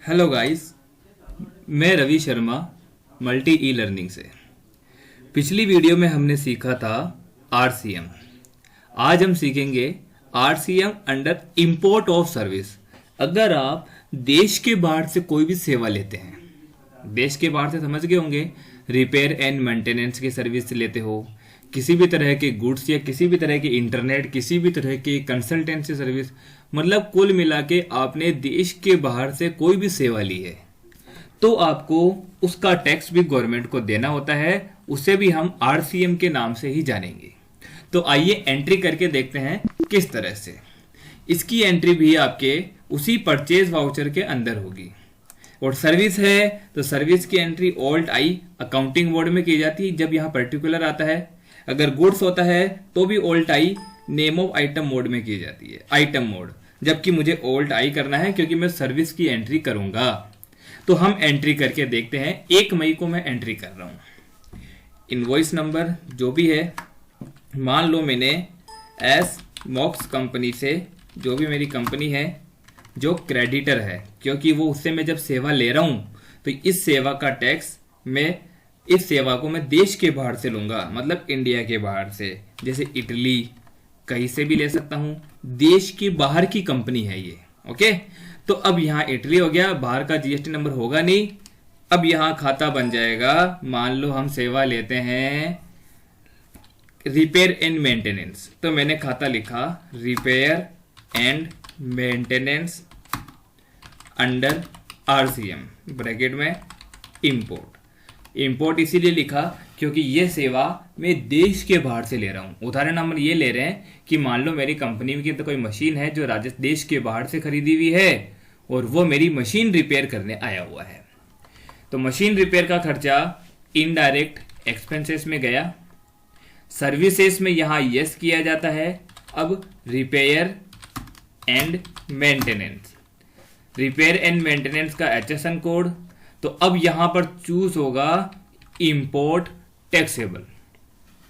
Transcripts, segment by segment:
Hello guys, मैं Ravi Sharma Multi E Learning से। पिछली वीडियो में हमने सीखा था आरसीएम। आज हम सीखेंगे RCM under import of service. अगर आप देश के बाहर से कोई भी सेवा लेते हैं, देश के बाहर से समझ गए होंगे, रिपेयर एंड मेंटेनेंस की सर्विस लेते हो, किसी भी तरह के गुड्स या किसी भी तरह के इंटरनेट, किसी भी तरह की कंसल्टेंसी सर्विस, मतलब कुल मिला के आपने देश के बाहर से कोई भी सेवा ली है तो आपको उसका टैक्स भी गवर्नमेंट को देना होता है। उसे भी हम आरसीएम के नाम से ही जानेंगे। तो आइए एंट्री करके देखते हैं किस तरह से। इसकी एंट्री भी आपके उसी परचेज वाउचर के अंदर होगी। और सर्विस है तो सर्विस की एंट्री ऑल्ट आई अकाउंटिंग मोड में की जाती है जब यहाँ पर्टिकुलर आता है। अगर गुड्स होता है तो भी alt I name of item mode में की जाती है, आइटम मोड, जबकि मुझे ऑल्ट आई करना है क्योंकि मैं सर्विस की एंट्री करूंगा। तो हम एंट्री करके देखते हैं। 1 मई को मैं एंट्री कर रहा हूं। इनवॉइस नंबर जो भी है, मान लो मैंने एस मॉक्स कंपनी से, जो भी मेरी कंपनी है जो क्रेडिटर है, क्योंकि वो उससे मैं जब सेवा ले रहा हूं तो इस सेवा का टैक्स मैं, इस सेवा को मैं देश के बाहर से लूंगा, मतलब इंडिया के बाहर से, जैसे इटली, कहीं से भी ले सकता हूं। देश की बाहर की कंपनी है ये। ओके, तो अब यहां इटली हो गया, बाहर का जीएसटी नंबर होगा नहीं। अब यहां खाता बन जाएगा। मान लो हम सेवा लेते हैं रिपेयर एंड मेंटेनेंस, तो मैंने खाता लिखा repair and maintenance under RCM, bracket में इंपोर्ट। इंपोर्ट इसीलिए लिखा क्योंकि ये सेवा मैं देश के बाहर से ले रहा हूं। उदाहरण हम ये ले रहे हैं कि मान लो मेरी कंपनी की तो कोई मशीन है जो देश के बाहर से खरीदी हुई है और वो मेरी मशीन रिपेयर करने आया हुआ है। तो मशीन रिपेयर का खर्चा इनडायरेक्ट एक्सपेंसेस में गया। सर्विसेज में यहां यस किया जाता है। अब repair and maintenance, repair and maintenance का एचएसएन कोड। तो अब यहां पर चूज होगा इंपोर्ट टैक्सेबल।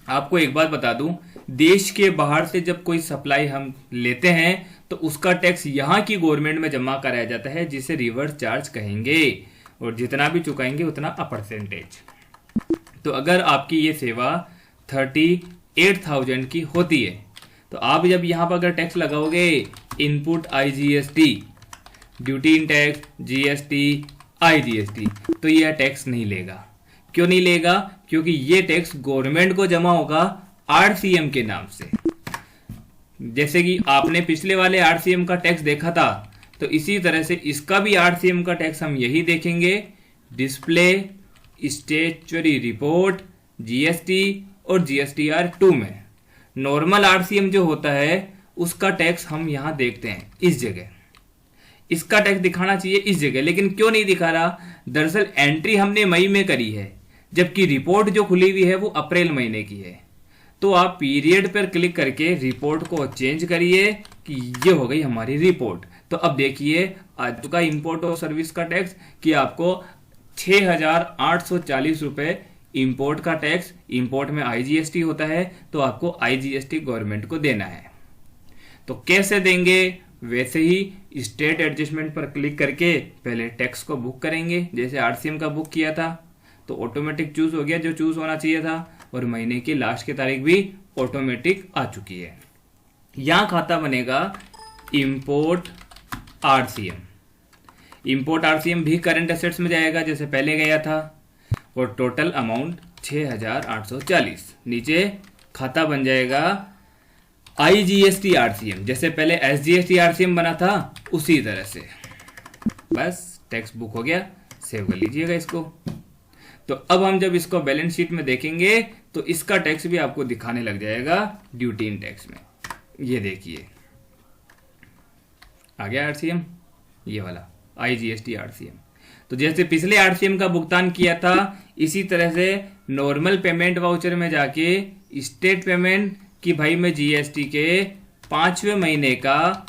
आपको एक बात बता दूं, देश के बाहर से जब कोई सप्लाई हम लेते हैं तो उसका टैक्स यहां की गवर्नमेंट में जमा कराया जाता है, जिसे रिवर्स चार्ज कहेंगे, और जितना भी चुकाएंगे उतना परसेंटेज। तो अगर आपकी ये सेवा 38,000 की होती है तो आप जब यहां पर अगर टैक्स लगाओगे, इनपुट आईजीएसटी, ड्यूटी इन टैक्स, जीएसटी, आईजीएसटी, तो यह टैक्स नहीं लेगा। क्यों नहीं लेगा? क्योंकि ये टैक्स गवर्नमेंट को जमा होगा आरसीएम के नाम से। जैसे कि आपने पिछले वाले आरसीएम का टैक्स देखा था, तो इसी तरह से इसका भी आरसीएम का टैक्स हम यही देखेंगे। डिस्प्ले स्टेचुरी रिपोर्ट, जीएसटी और जीएसटीआर 2 में। नॉर्मल आरसीएम जो होता है उसका टैक्स हम यहां देखते हैं इस जगह। इसका टैक्स दिखाना चाहिए इस जगह, लेकिन क्यों नहीं दिखा रहा? दरअसल एंट्री हमने मई में करी है, जबकि रिपोर्ट जो खुली हुई है वो अप्रैल महीने की है। तो आप पीरियड पर क्लिक करके रिपोर्ट को चेंज करिए कि ये हो गई हमारी रिपोर्ट। तो अब देखिए आज का इंपोर्ट और सर्विस का टैक्स कि आपको 6,840 रुपए इंपोर्ट का टैक्स, इंपोर्ट में आईजीएसटी होता है तो आपको आईजीएसटी गवर्नमेंट को देना है। तो कैसे देंगे? वैसे ही स्टेट एडजस्टमेंट पर क्लिक करके पहले टैक्स को बुक करेंगे, जैसे आरसीएम का बुक किया था तो ऑटोमेटिक चूज हो गया जो चूज होना चाहिए था, और महीने की लास्ट की तारीख भी ऑटोमेटिक आ चुकी है। यहां खाता बनेगा इंपोर्ट आरसीएम। इंपोर्ट आरसीएम भी करंट एसेट्स में जाएगा जैसे पहले गया था, और टोटल अमाउंट 6,840। नीचे खाता बन जाएगा आईजीएसटी आरसीएम, जैसे पहले एसजीएसटी आरसीएम बना था उसी तरह से। बस टैक्स बुक हो गया, सेव कर लीजिएगा इसको। तो अब हम जब इसको बैलेंस शीट में देखेंगे तो इसका टैक्स भी आपको दिखाने लग जाएगा ड्यूटी इन टैक्स में। ये देखिए आ गया आरसीएम, ये वाला आईजीएसटी आरसीएम। तो जैसे पिछले आरसीएम का भुगतान किया था इसी तरह से नॉर्मल पेमेंट वाउचर में जाके स्टेट पेमेंट कि भाई मैं जीएसटी के 5वें महीने का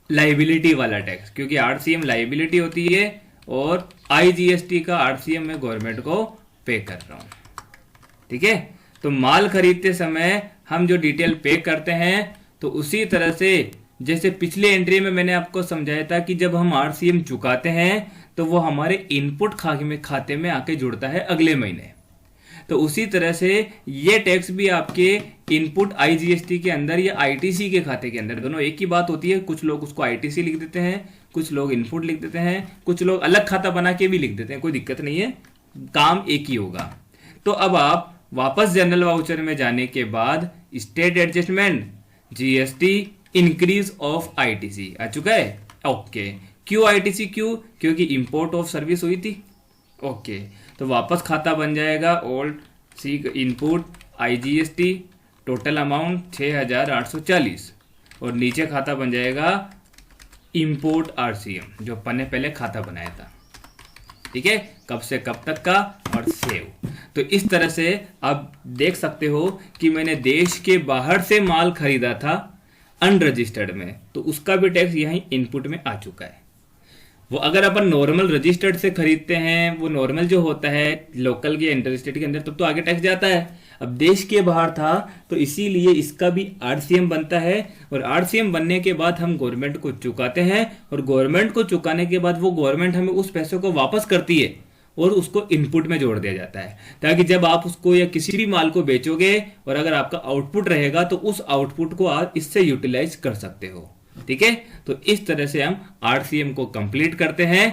लाइबिलिटी वाला टैक्स, क्योंकि आरसीएम लाइबिलिटी होती है और आईजीएसटी का आरसीएम में गवर्नमेंट को पे कर रहा हूं। ठीक है, तो माल खरीदते समय हम जो डिटेल पे करते हैं तो उसी तरह से जैसे पिछले एंट्री में मैंने आपको समझाया था कि जब हम आरसीएम चुकाते हैं तो वो हमारे इनपुट खाते में आके जुड़ता है अगले महीने। तो उसी तरह से ये टैक्स भी आपके इनपुट आईजीएसटी के अंदर या आईटीसी के खाते के अंदर, दोनों एक ही बात होती है। कुछ लोग उसको आईटीसी लिख देते हैं, कुछ लोग इनपुट लिख देते हैं, कुछ लोग अलग खाता बना के भी लिख देते हैं, कोई दिक्कत नहीं है, काम एक ही होगा। तो अब आप वापस जनरल वाउचर में जाने के बाद state adjustment, GST, increase of ITC आ चुका है। ओके, क्यों आईटीसी? क्यों? क्योंकि इंपोर्ट ऑफ सर्विस हुई थी। ओके, तो वापस खाता बन जाएगा old C input IGST, total amount 6840, और नीचे खाता बन जाएगा इंपोर्ट आरसीएम, जो अपन ने पहले खाता बनाया था। ठीक है, कब से कब तक का, और सेव। तो इस तरह से आप देख सकते हो कि मैंने देश के बाहर से माल खरीदा था अनरजिस्टर्ड में, तो उसका भी टैक्स यहीं इनपुट में आ चुका है। वो अगर अपन नॉर्मल रजिस्टर्ड से खरीदते हैं, वो नॉर्मल जो होता है लोकल के इंटर स्टेट के अंदर, तब तो आगे टैक्स जाता है। अब देश के बाहर था तो इसीलिए इसका भी आरसीएम बनता है, और आरसीएम बनने के बाद हम गवर्नमेंट को चुकाते हैं, और गवर्नमेंट को चुकाने के बाद वो गवर्नमेंट हमें उस पैसे को वापस करती है और उसको इनपुट में जोड़ दिया जाता है, ताकि जब आप उसको या किसी भी माल को बेचोगे और अगर आपका आउटपुट रहेगा तो उस आउटपुट को आप इससे यूटिलाइज कर सकते हो। ठीक है, तो इस तरह से हम आरसीएम को कंप्लीट करते हैं।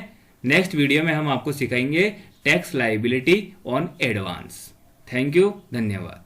नेक्स्ट वीडियो में हम आपको सिखाएंगे tax liability on advance. Thank you, धन्यवाद।